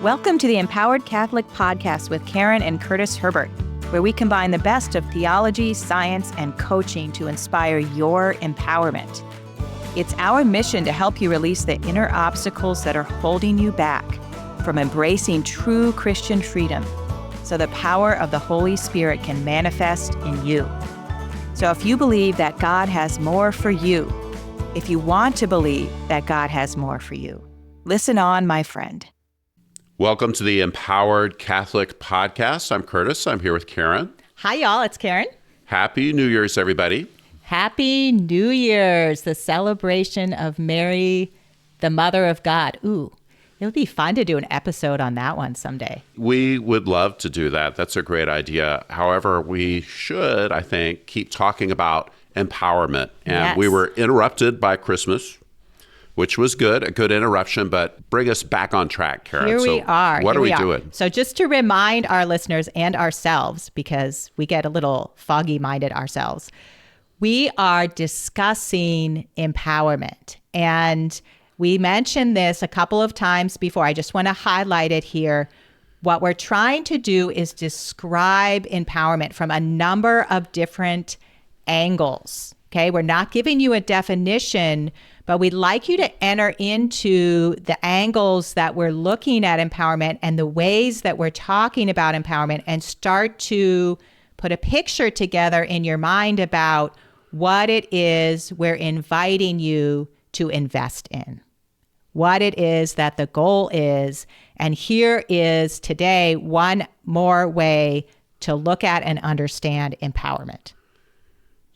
Welcome to the Empowered Catholic Podcast with Karen and Curtis Herbert, where we combine the best of theology, science, and coaching to inspire your empowerment. It's our mission to help you release the inner obstacles that are holding you back from embracing true Christian freedom, so the power of the Holy Spirit can manifest in you. So if you believe that God has more for you, if you want to believe that God has more for you, listen on, my friend. Welcome to the Empowered Catholic Podcast. I'm Curtis. I'm here with Karen. Hi, y'all. It's Karen. Happy New Year's, everybody. Happy New Year's, the celebration of Mary, the Mother of God. Ooh, it would be fun to do an episode on that one someday. We would love to do that. That's a great idea. However, we should, I think, keep talking about empowerment. And Yes. We were interrupted by Christmas, which was good, a good interruption, but bring us back on track, Karen. Here we are. What are we doing? So just to remind our listeners and ourselves, because we get a little foggy-minded ourselves, we are discussing empowerment. And we mentioned this a couple of times before. I just want to highlight it here. What we're trying to do is describe empowerment from a number of different angles. Okay, we're not giving you a definition, but we'd like you to enter into the angles that we're looking at empowerment and the ways that we're talking about empowerment and start to put a picture together in your mind about what it is we're inviting you to invest in, what it is that the goal is. And here is today one more way to look at and understand empowerment.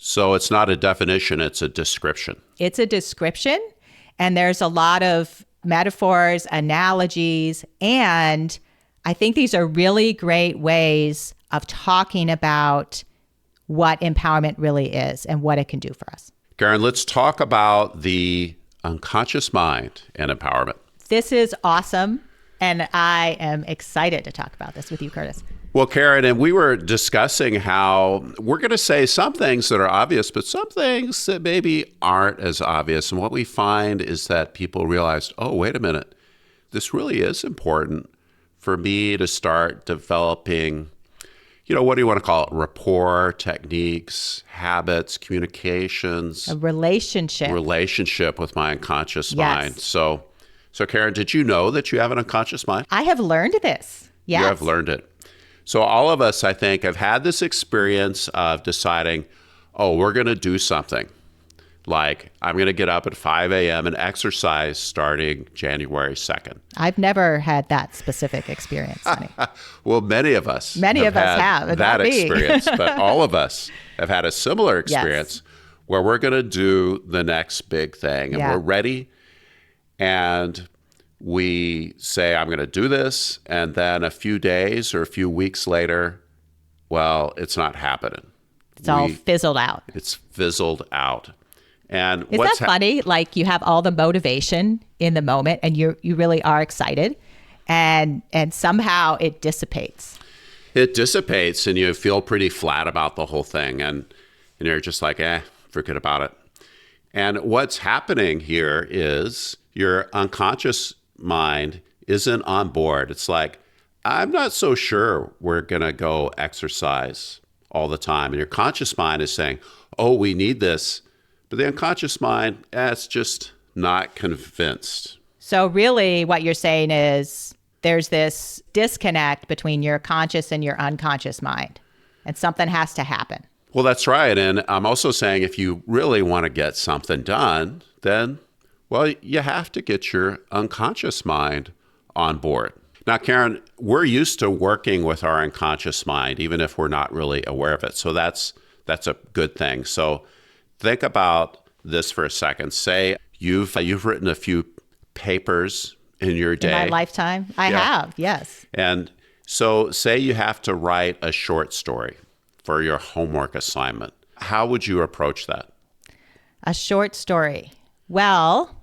So it's not a definition, it's a description. It's a description, and there's a lot of metaphors, analogies, and I think these are really great ways of talking about what empowerment really is and what it can do for us. Karen, let's talk about the unconscious mind and empowerment. This is awesome, and I am excited to talk about this with you, Curtis. Well, Karen, and we were discussing how we're going to say some things that are obvious, but some things that maybe aren't as obvious. And what we find is that people realize, oh, wait a minute, this really is important for me to start developing, what do you want to call it? Rapport, techniques, habits, communications. A relationship with my unconscious Yes. mind. So Karen, did you know that you have an unconscious mind? I have learned this. Yes. You have learned it. So all of us, I think, have had this experience of deciding, oh, we're going to do something. Like, I'm going to get up at 5 a.m. and exercise starting January 2nd. I've never had that specific experience, honey. Well, many of us have had that not me. experience, but all of us have had a similar experience where we're going to do the next big thing, and we're ready, and we say, I'm going to do this, and then a few days or a few weeks later, well, it's not happening. It's all fizzled out. It's fizzled out. And Is that funny? Like, you have all the motivation in the moment and you really are excited, and somehow it dissipates. It dissipates and you feel pretty flat about the whole thing, and you're just like, forget about it. And what's happening here is your unconscious mind isn't on board. It's like, I'm not so sure we're going to go exercise all the time. And your conscious mind is saying, oh, we need this. But the unconscious mind, it's just not convinced. So really what you're saying is there's this disconnect between your conscious and your unconscious mind, and something has to happen. Well, that's right. And I'm also saying if you really want to get something done, then well, you have to get your unconscious mind on board. Now, Karen, we're used to working with our unconscious mind, even if we're not really aware of it. So that's a good thing. So think about this for a second. Say you've written a few papers in your day. In my lifetime? I have, yes. And so say you have to write a short story for your homework assignment. How would you approach that? A short story. Well,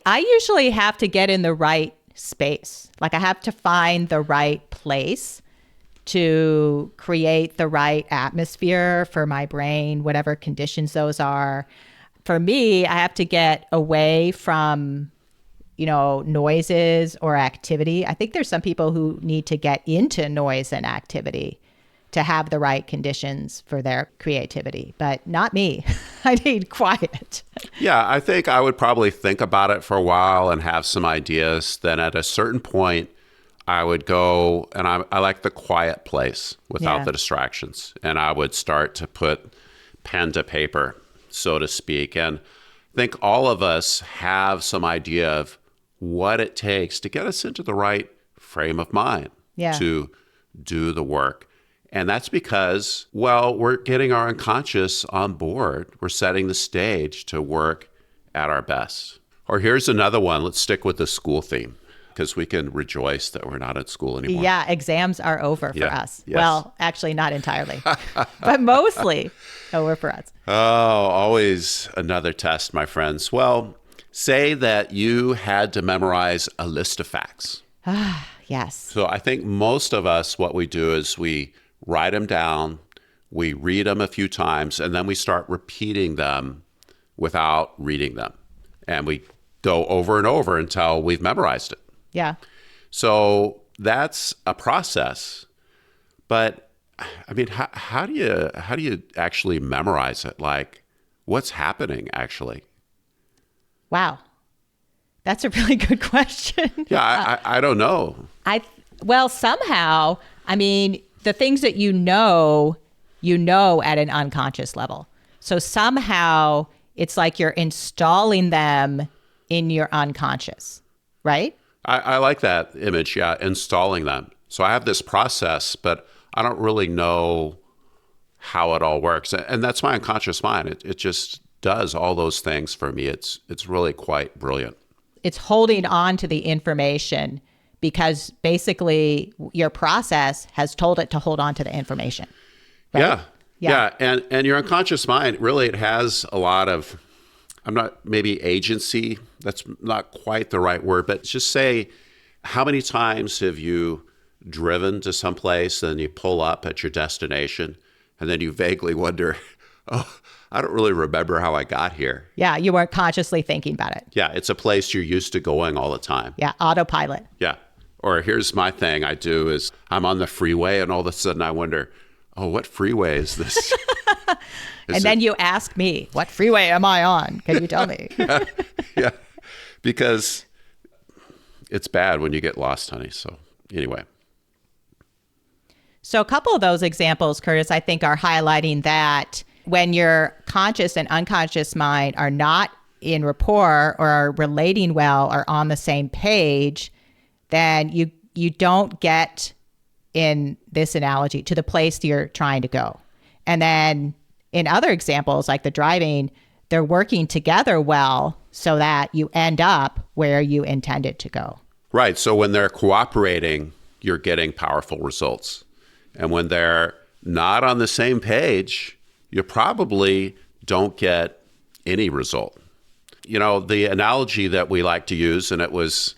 I usually have to get in the right space. Like, I have to find the right place to create the right atmosphere for my brain, whatever conditions those are. For me, I have to get away from noises or activity. I think there's some people who need to get into noise and activity to have the right conditions for their creativity, but not me. I need quiet. Yeah, I think I would probably think about it for a while and have some ideas. Then at a certain point, I would go, and I like the quiet place without the distractions. And I would start to put pen to paper, so to speak. And I think all of us have some idea of what it takes to get us into the right frame of mind to do the work. And that's because, well, we're getting our unconscious on board. We're setting the stage to work at our best. Or here's another one. Let's stick with the school theme, because we can rejoice that we're not at school anymore. Yeah, exams are over for us. Yes. Well, actually, not entirely, but mostly over for us. Oh, always another test, my friends. Well, say that you had to memorize a list of facts. Yes. So I think most of us, what we do is we write them down, we read them a few times, and then we start repeating them without reading them. And we go over and over until we've memorized it. Yeah. So that's a process. But I mean, how do you actually memorize it? Like, what's happening actually? Wow. That's a really good question. Yeah, I don't know. Well, somehow, I mean, the things that you know at an unconscious level. So somehow it's like you're installing them in your unconscious, right? I like that image, installing them. So I have this process, but I don't really know how it all works. And that's my unconscious mind. It just does all those things for me. It's really quite brilliant. It's holding on to the information because basically your process has told it to hold on to the information. Right? Yeah. And your unconscious mind, really, it has a lot of, maybe agency. That's not quite the right word, but just say, how many times have you driven to some place and you pull up at your destination and then you vaguely wonder, oh, I don't really remember how I got here. Yeah, you weren't consciously thinking about it. Yeah, it's a place you're used to going all the time. Yeah, autopilot. Yeah. Or here's my thing I do is I'm on the freeway and all of a sudden I wonder, oh, what freeway is this? And then you ask me, what freeway am I on? Can you tell me? Yeah, because it's bad when you get lost, honey. So anyway. So a couple of those examples, Curtis, I think are highlighting that when your conscious and unconscious mind are not in rapport or are relating well or on the same page, then you don't get, in this analogy, to the place you're trying to go. And then in other examples, like the driving, they're working together well so that you end up where you intended to go. Right. So when they're cooperating, you're getting powerful results. And when they're not on the same page, you probably don't get any result. You know, the analogy that we like to use, and it was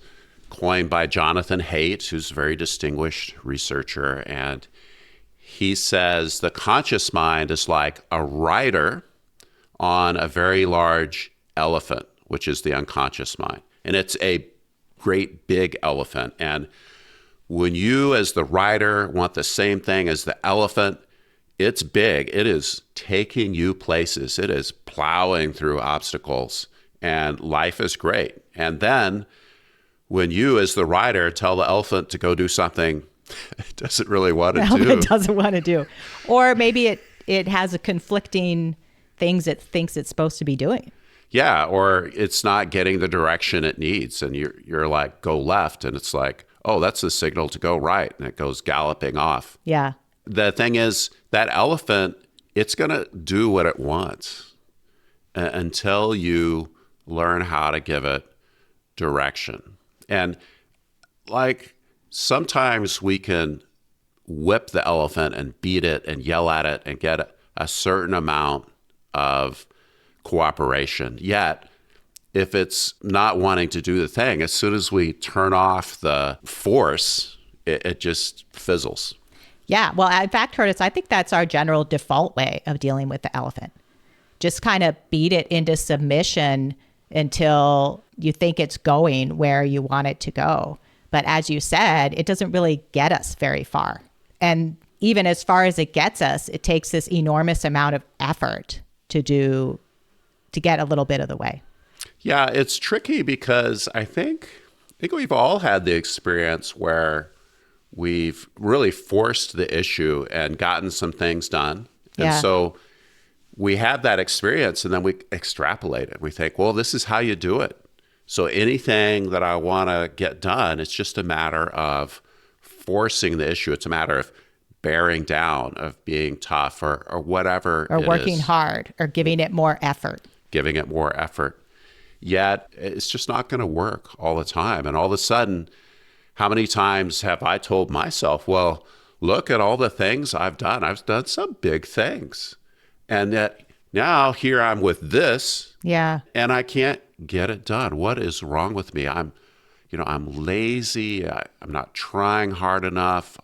coined by Jonathan Haidt, who's a very distinguished researcher, and he says the conscious mind is like a rider on a very large elephant, which is the unconscious mind. And it's a great big elephant. And when you, as the rider, want the same thing as the elephant, it's big. It is taking you places. It is plowing through obstacles, and life is great. And then when you, as the rider, tell the elephant to go do something it doesn't really want to do. It doesn't want to do. Or maybe it has a conflicting things it thinks it's supposed to be doing. Yeah, or it's not getting the direction it needs. And you're like, go left. And it's like, oh, that's the signal to go right. And it goes galloping off. Yeah. The thing is, that elephant, it's going to do what it wants until you learn how to give it direction. And like sometimes we can whip the elephant and beat it and yell at it and get a certain amount of cooperation. Yet, if it's not wanting to do the thing, as soon as we turn off the force, it just fizzles. Yeah. Well, in fact, Curtis, I think that's our general default way of dealing with the elephant. Just kind of beat it into submission until you think it's going where you want it to go. But as you said, it doesn't really get us very far. And even as far as it gets us, it takes this enormous amount of effort to get a little bit of the way. Yeah, it's tricky because I think we've all had the experience where we've really forced the issue and gotten some things done. And so we have that experience and then we extrapolate it. We think, well, this is how you do it. So anything that I want to get done, it's just a matter of forcing the issue. It's a matter of bearing down, of being tough or whatever. Or working hard or giving it more effort. Giving it more effort. Yet it's just not going to work all the time. And all of a sudden, how many times have I told myself, well, look at all the things I've done. I've done some big things. And yet now here I'm with this. Yeah. And I can't get it done. What is wrong with me? I'm lazy. I'm not trying hard enough.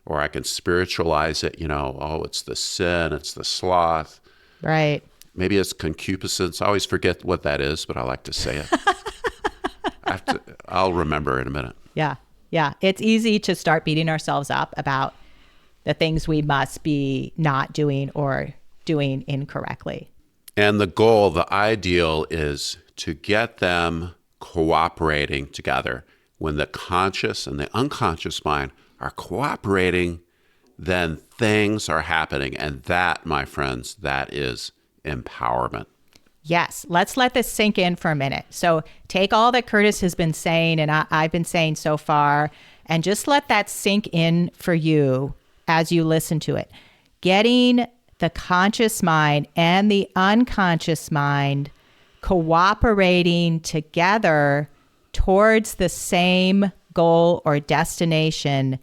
Or I can spiritualize it, it's the sin, it's the sloth. Right. Maybe it's concupiscence. I always forget what that is, but I like to say it. I'll remember in a minute. Yeah. Yeah. It's easy to start beating ourselves up about the things we must be not doing or doing incorrectly. And the goal, the ideal is to get them cooperating together. When the conscious and the unconscious mind are cooperating, then things are happening. And that, my friends, that is empowerment. Yes. Let's let this sink in for a minute. So take all that Curtis has been saying and I've been saying so far, and just let that sink in for you as you listen to it. Getting the conscious mind and the unconscious mind cooperating together towards the same goal or destination,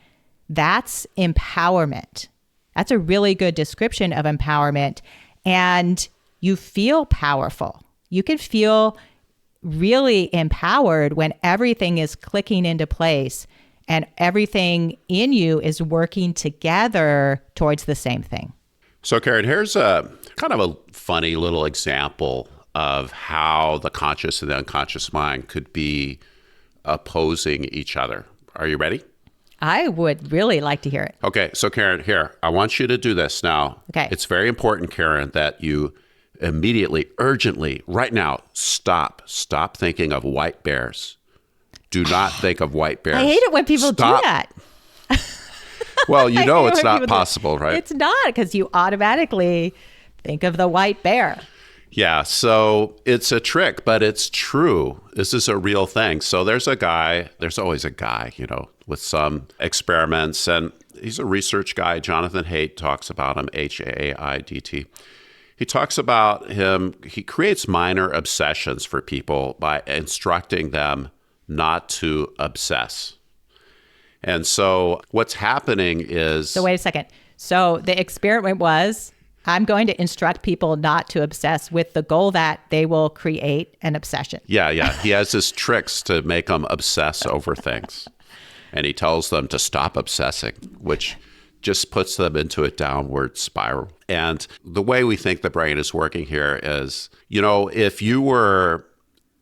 that's empowerment. That's a really good description of empowerment. And you feel powerful. You can feel really empowered when everything is clicking into place and everything in you is working together towards the same thing. So, Karen, here's a kind of a funny little example of how the conscious and the unconscious mind could be opposing each other. Are you ready? I would really like to hear it. Okay, so Karen, here, I want you to do this now. Okay. It's very important, Karen, that you immediately, urgently, right now, stop thinking of white bears. Do not think of white bears. I hate it when people do that. Well, it's not possible, right? It's not, because you automatically think of the white bear. Yeah, so it's a trick, but it's true. This is a real thing. So there's always a guy, with some experiments, and he's a research guy. Jonathan Haidt talks about him, Haidt. He talks about him, he creates minor obsessions for people by instructing them not to obsess. And so what's happening is... So wait a second. So the experiment was, I'm going to instruct people not to obsess with the goal that they will create an obsession. Yeah. He has his tricks to make them obsess over things. And he tells them to stop obsessing, which just puts them into a downward spiral. And the way we think the brain is working here is, if you were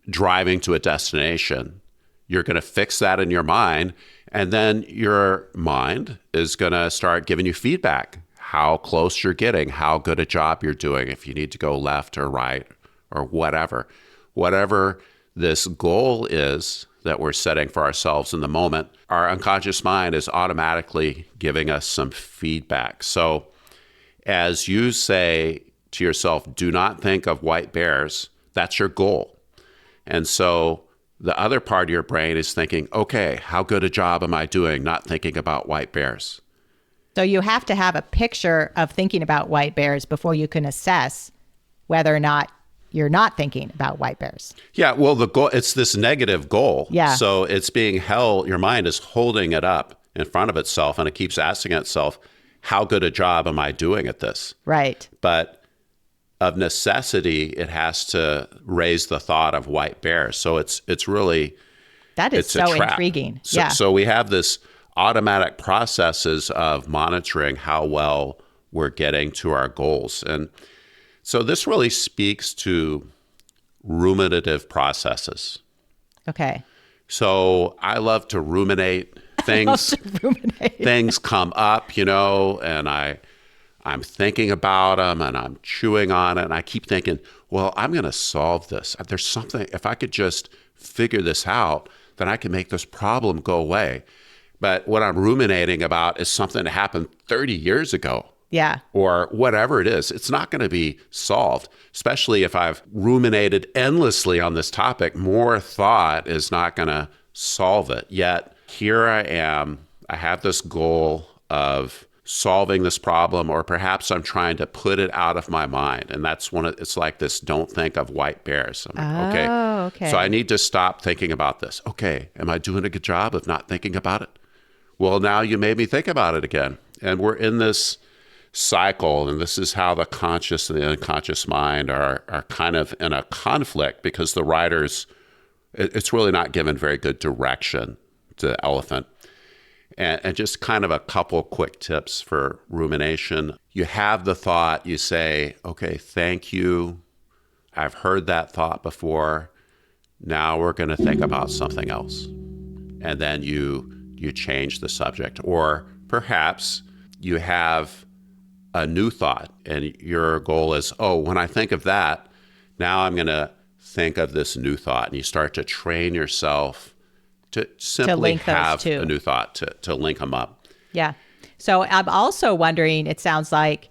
driving to a destination, you're going to fix that in your mind. And then your mind is going to start giving you feedback, how close you're getting, how good a job you're doing, if you need to go left or right or whatever. Whatever this goal is that we're setting for ourselves in the moment, our unconscious mind is automatically giving us some feedback. So as you say to yourself, do not think of white bears, that's your goal. And so the other part of your brain is thinking, okay, how good a job am I doing not thinking about white bears? So you have to have a picture of thinking about white bears before you can assess whether or not you're not thinking about white bears. Yeah, well, the goal, it's this negative goal. Yeah. So it's being held, your mind is holding it up in front of itself, and it keeps asking itself, how good a job am I doing at this? Right. But of necessity, it has to raise the thought of white bears. So it's really... That is so intriguing. So we have this automatic processes of monitoring how well we're getting to our goals. And so this really speaks to ruminative processes. Okay. So I love to ruminate things. Things come up, and I'm thinking about them and I'm chewing on it. And I keep thinking, well, I'm going to solve this. There's something, if I could just figure this out, then I can make this problem go away. But what I'm ruminating about is something that happened 30 years ago. Yeah. Or whatever it is. It's not going to be solved, especially if I've ruminated endlessly on this topic. More thought is not going to solve it. Yet here I am. I have this goal of solving this problem, or perhaps I'm trying to put it out of my mind. And that's it's like this don't think of white bears. I'm like, okay. So I need to stop thinking about this. Okay. Am I doing a good job of not thinking about it? Well, now you made me think about it again. And we're in this cycle, and this is how the conscious and the unconscious mind are kind of in a conflict, because the writers, it's really not given very good direction to the elephant. And just kind of a couple quick tips for rumination. You have the thought, you say, okay, thank you. I've heard that thought before. Now we're going to think about something else. And then you change the subject. Or perhaps you have a new thought, and your goal is, when I think of that, now I'm going to think of this new thought. And you start to train yourself to simply have a new thought, to link them up. Yeah. So I'm also wondering, it sounds like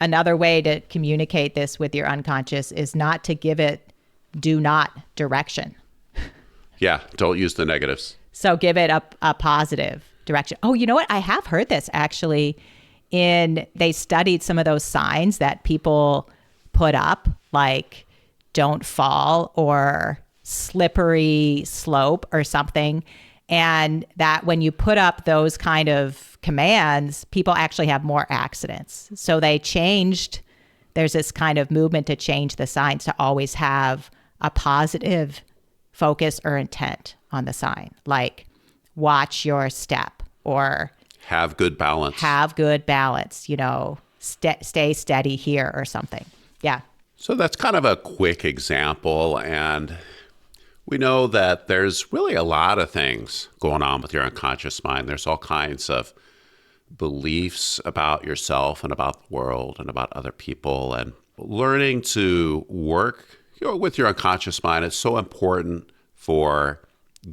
another way to communicate this with your unconscious is not to give it do not direction. Yeah. Don't use the negatives. So give it a positive direction. Oh, you know what? I have heard this actually. They studied some of those signs that people put up, like don't fall or slippery slope or something. And that when you put up those kind of commands, people actually have more accidents. So there's this kind of movement to change the signs to always have a positive focus or intent on the sign, like watch your step or have good balance. Stay steady here or something. Yeah. So that's kind of a quick example. And we know that there's really a lot of things going on with your unconscious mind. There's all kinds of beliefs about yourself and about the world and about other people. And learning to work with your unconscious mind is so important for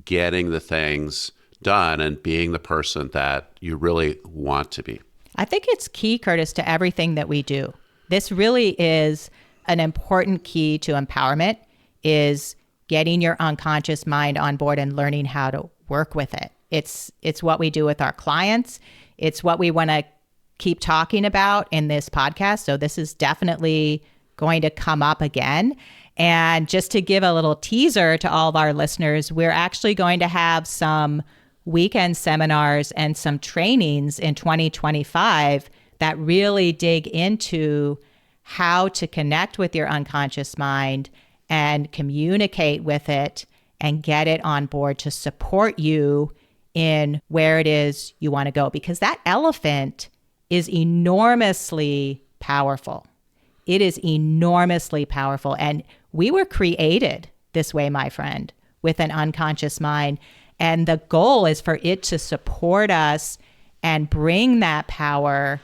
getting the things done and being the person that you really want to be. I think it's key, Curtis, to everything that we do. This really is an important key to empowerment, is getting your unconscious mind on board and learning how to work with it. It's what we do with our clients. It's what we want to keep talking about in this podcast. So this is definitely going to come up again. And just to give a little teaser to all of our listeners, we're actually going to have some weekend seminars and some trainings in 2025 that really dig into how to connect with your unconscious mind and communicate with it and get it on board to support you in where it is you want to go. Because that elephant is enormously powerful. It is enormously powerful. And we were created this way, my friend, with an unconscious mind. And the goal is for it to support us and bring that power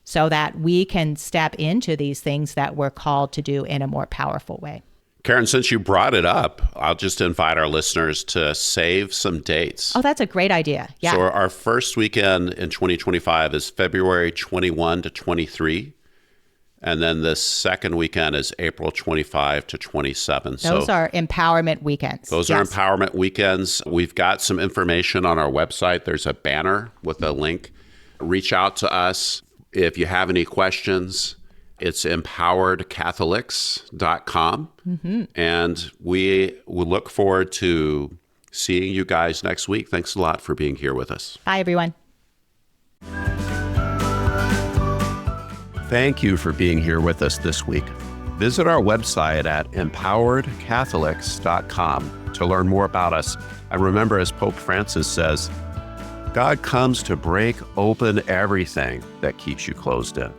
so that we can step into these things that we're called to do in a more powerful way. Karen, since you brought it up, I'll just invite our listeners to save some dates. Oh, that's a great idea. Yeah. So our first weekend in 2025 is February 21 to 23. And then the second weekend is April 25 to 27. Those are empowerment weekends. Those are empowerment weekends. We've got some information on our website. There's a banner with a link. Reach out to us if you have any questions. It's empoweredcatholics.com. Mm-hmm. And we will look forward to seeing you guys next week. Thanks a lot for being here with us. Bye, everyone. Thank you for being here with us this week. Visit our website at empoweredcatholics.com to learn more about us. And remember, as Pope Francis says, God comes to break open everything that keeps you closed in.